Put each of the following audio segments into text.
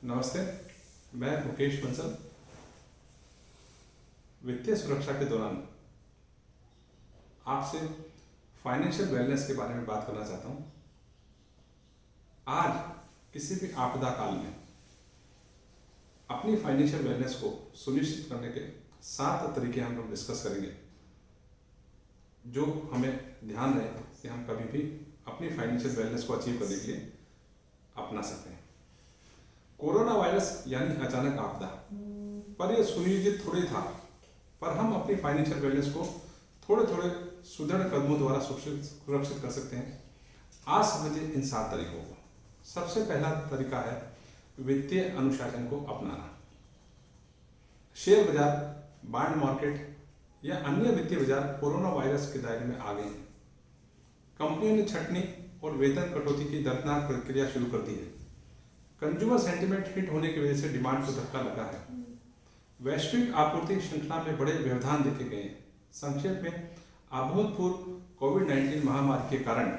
नमस्ते। मैं मुकेश बंसल वित्तीय सुरक्षा के दौरान आपसे फाइनेंशियल वेलनेस के बारे में बात करना चाहता हूँ। आज किसी भी आपदा काल में अपनी फाइनेंशियल वेलनेस को सुनिश्चित करने के 7 तरीके हम लोग डिस्कस करेंगे, जो हमें ध्यान रहे कि हम कभी भी अपनी फाइनेंशियल वेलनेस को अचीव करने के लिए अपना सकते हैं। कोरोना वायरस यानी अचानक आपदा पर यह सुनियोजित थोड़ी था, पर हम अपनी फाइनेंशियल वेलनेस को थोड़े थोड़े सुदृढ़ कदमों द्वारा सुरक्षित कर सकते हैं। आज समझिए इन 7 तरीकों को। सबसे पहला तरीका है वित्तीय अनुशासन को अपनाना। शेयर बाजार, बॉन्ड मार्केट या अन्य वित्तीय बाजार कोरोना वायरस के दायरे में आ गए हैं। कंपनियों ने छंटनी और वेतन कटौती की दर्दनाक प्रक्रिया शुरू कर दी है। कंज्यूमर सेंटिमेंट हिट होने की वजह से डिमांड को धक्का लगा है। वैश्विक आपूर्ति श्रृंखला में बड़े व्यवधान देखे गए हैं। संक्षेप में, अभूतपूर्व कोविड-19 महामारी के कारण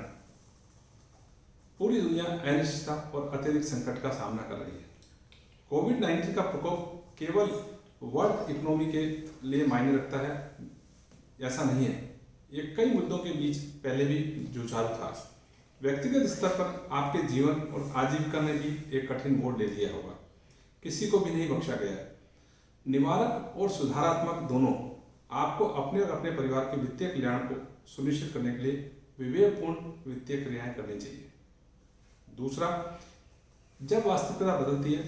पूरी दुनिया अनिश्चितता और अतिरिक्त संकट का सामना कर रही है। कोविड-19 का प्रकोप केवल वर्ल्ड इकोनॉमी के लिए मायने रखता है, ऐसा नहीं है। ये कई मुद्दों के बीच पहले भी जुझारू था। व्यक्तिगत स्तर पर आपके जीवन और आजीविका ने भी एक कठिन मोड़ ले लिया होगा। किसी को भी नहीं बख्शा गया। निवारक और सुधारात्मक दोनों आपको अपने और अपने परिवार के वित्तीय कल्याण को सुनिश्चित करने के लिए विवेकपूर्ण वित्तीय क्रियाएं करनी चाहिए। दूसरा, जब वास्तविकता बदलती है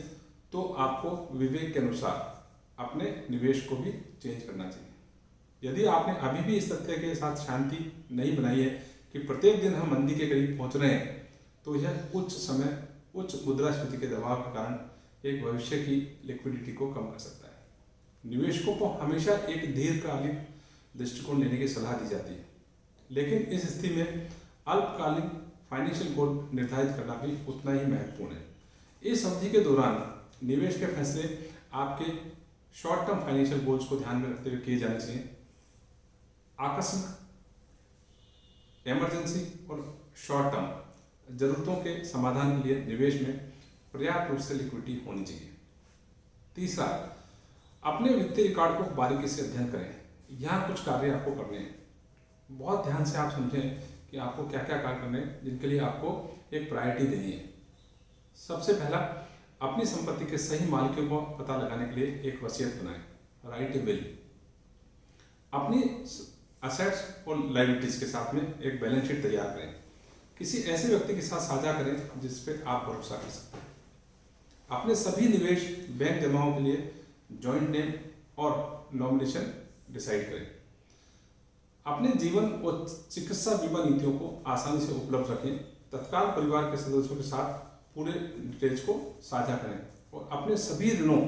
तो आपको विवेक के अनुसार अपने निवेश को भी चेंज करना चाहिए। यदि आपने अभी भी इस तथ्य के साथ शांति नहीं बनाई है कि प्रत्येक दिन हम मंदी के करीब पहुंच रहे हैं, तो यह उच्च मुद्रास्फीति के दबाव के कारण एक भविष्य की लिक्विडिटी को कम कर सकता है। निवेशकों को हमेशा एक दीर्घकालीन दृष्टिकोण लेने की सलाह दी जाती है, लेकिन इस स्थिति में अल्पकालीन फाइनेंशियल गोल निर्धारित करना भी उतना ही महत्वपूर्ण है। इस अवधि के दौरान निवेश के फैसले आपके शॉर्ट टर्म फाइनेंशियल गोल्स को ध्यान में रखते हुए किए जाने चाहिए। आकस्मिक, इमरजेंसी और शॉर्ट टर्म जरूरतों के समाधान के लिए निवेश में पर्याप्त रूप से लिक्विडिटी होनी चाहिए। तीसरा, अपने वित्तीय रिकॉर्ड को बारीकी से अध्ययन करें। यहाँ कुछ कार्य आपको करने हैं। बहुत ध्यान से आप समझें कि आपको क्या क्या कार्य करने हैं, जिनके लिए आपको एक प्रायोरिटी देनी है। सबसे पहला, अपनी संपत्ति के सही मालिकों को पता लगाने के लिए एक वसीयत बनाएं, राइट ए विल। अपनी असेट्स और लायबिलिटीज के साथ में एक बैलेंस शीट तैयार करें। किसी ऐसे व्यक्ति के साथ साझा करें जिस पे आप भरोसा कर सकते हैं। अपने सभी निवेश, बैंक जमाओं के लिए जॉइंट नेम और नॉमिनेशन डिसाइड करें। अपने जीवन और चिकित्सा बीमा नीतियों को आसानी से उपलब्ध रखें। तत्काल परिवार के सदस्यों के साथ पूरे डिटेल्स को साझा करें और अपने सभी ऋणों,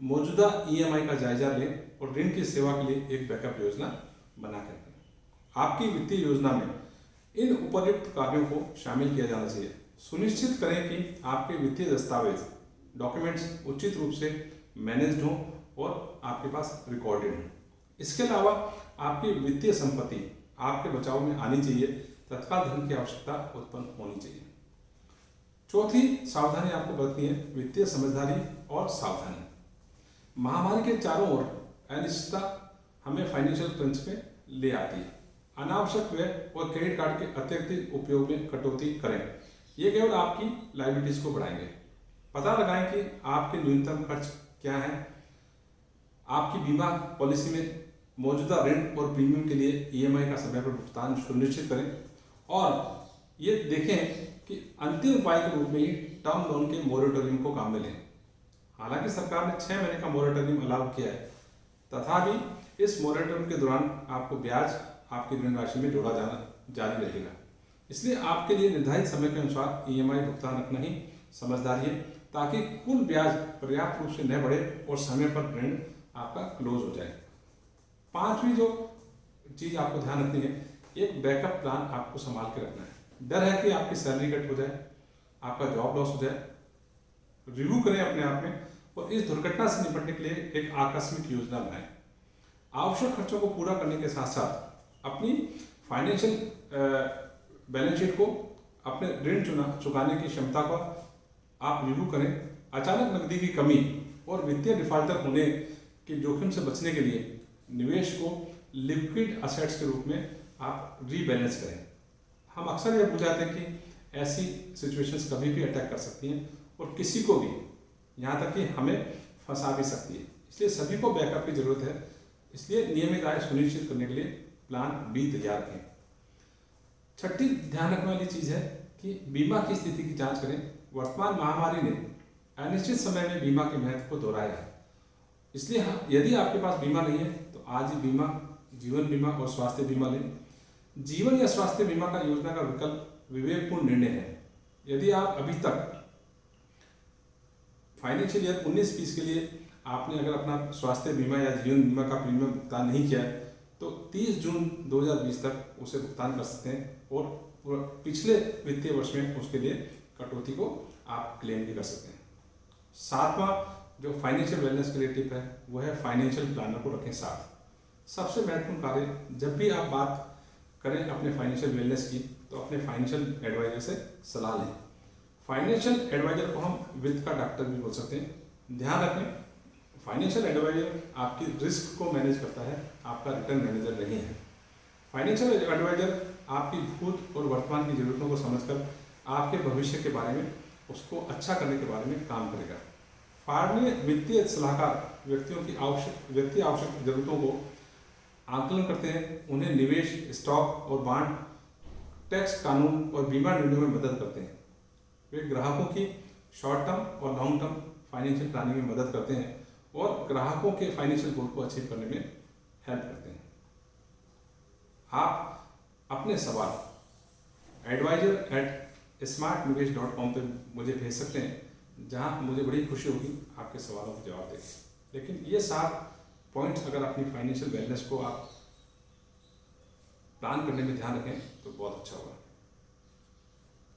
मौजूदा EMI का जायजा लें और ऋण की सेवा के लिए एक बैकअप योजना बना कर रखें। आपकी वित्तीय योजना में इन उपर्युक्त कार्यों को शामिल किया जाना चाहिए। सुनिश्चित करें कि आपके वित्तीय दस्तावेज, डॉक्यूमेंट्स उचित रूप से मैनेज्ड हों और आपके पास रिकॉर्डेड हों। इसके अलावा आपकी वित्तीय संपत्ति आपके बचाव में आनी चाहिए। तत्काल धन की आवश्यकता उत्पन्न होनी चाहिए। चौथी सावधानी आपको बरतनी है, वित्तीय समझदारी और सावधानी। महामारी के चारों ओर अनिश्चितता हमें फाइनेंशियल क्रंच में ले आती है। अनावश्यक व्यय और क्रेडिट कार्ड के अत्यधिक उपयोग में कटौती करें। ये केवल आपकी लायबिलिटीज को बढ़ाएंगे। पता लगाएं कि आपके न्यूनतम खर्च क्या है। आपकी बीमा पॉलिसी में मौजूदा ऋण और प्रीमियम के लिए EMI का समय पर भुगतान सुनिश्चित करें और ये देखें कि अंतिम उपाय के रूप में ही टर्म लोन के मोरेटोरियम को काम में लें। हालांकि सरकार ने 6 महीने का मोरेटोरियम अलाउ किया है, तथापि इस मोरेटोरियम के दौरान आपको ब्याज आपकी ऋण राशि में जोड़ा जाना जारी रहेगा। इसलिए आपके लिए निर्धारित समय के अनुसार EMI भुगतान रखना ही समझदारी है, ताकि कुल ब्याज पर्याप्त रूप से न बढ़े और समय पर ऋण आपका क्लोज हो जाए। पांचवी जो चीज आपको ध्यान रखनी है, एक बैकअप प्लान आपको संभाल के रखना है। डर है कि आपकी सैलरी कट हो जाए, आपका जॉब लॉस हो जाए। रिव्यू करें अपने आप में और इस दुर्घटना से निपटने के लिए एक आकस्मिक योजना बनाएं। आवश्यक खर्चों को पूरा करने के साथ साथ अपनी फाइनेंशियल बैलेंस शीट को, अपने ऋण चुकाने की क्षमता को आप रिव्यू करें अचानक नकदी की कमी और वित्तीय डिफाल्टर होने के जोखिम से बचने के लिए निवेश को लिक्विड असेट्स के रूप में आप रीबैलेंस करें। हम अक्सर ये भूल जाते हैं कि ऐसी सिचुएशंस कभी भी अटैक कर सकती हैं और किसी को भी, यहाँ तक कि हमें फंसा भी सकती है। इसलिए सभी को बैकअप की जरूरत है। इसलिए नियमित आय सुनिश्चित करने के लिए प्लान बी तैयार करें। छठी ध्यान रखने वाली चीज है कि बीमा की स्थिति की जांच करें। वर्तमान महामारी ने अनिश्चित समय में बीमा के महत्व को दोहराया है। इसलिए यदि आपके पास बीमा नहीं है तो आज ही बीमा, जीवन बीमा और स्वास्थ्य बीमा लें। जीवन या स्वास्थ्य बीमा का योजना का विकल्प विवेकपूर्ण निर्णय है। यदि आप अभी तक फाइनेंशियल ईयर 19-20 के लिए आपने अगर अपना स्वास्थ्य बीमा या जीवन बीमा का प्रीमियम भुगतान नहीं किया है तो 30 जून 2020 तक उसे भुगतान कर सकते हैं और पिछले वित्तीय वर्ष में उसके लिए कटौती को आप क्लेम भी कर सकते हैं। सातवां जो फाइनेंशियल वेलनेस के लिए टिप है वो है फाइनेंशियल प्लानर को रखें साथ। सबसे महत्वपूर्ण कार्य, जब भी आप बात करें अपने फाइनेंशियल वेलनेस की तो अपने फाइनेंशियल एडवाइजर से सलाह लें। फाइनेंशियल एडवाइजर को हम वित्त का डॉक्टर भी बोल सकते हैं। ध्यान रखें, फाइनेंशियल एडवाइजर आपकी रिस्क को मैनेज करता है, आपका रिटर्न मैनेजर नहीं है। फाइनेंशियल एडवाइजर आपकी भूत और वर्तमान की जरूरतों को समझकर आपके भविष्य के बारे में, उसको अच्छा करने के बारे में काम करेगा। फार्मीय वित्तीय सलाहकार व्यक्तियों की आवश्यक जरूरतों को आकलन करते हैं, उन्हें निवेश, स्टॉक और बॉन्ड, टैक्स कानून और बीमा निर्णयों में मदद करते हैं। वे ग्राहकों की शॉर्ट टर्म और लॉन्ग टर्म फाइनेंशियल प्लानिंग में मदद करते हैं और ग्राहकों के फाइनेंशियल गोल को अचीव करने में हेल्प करते हैं। आप अपने सवाल advisor@smartnivesh.com पे मुझे भेज सकते हैं, जहां मुझे बड़ी खुशी होगी आपके सवालों के जवाब देंगे। लेकिन ये 7 पॉइंट्स अगर अपनी फाइनेंशियल वेलनेस को आप प्लान करने में ध्यान रखें तो बहुत अच्छा होगा।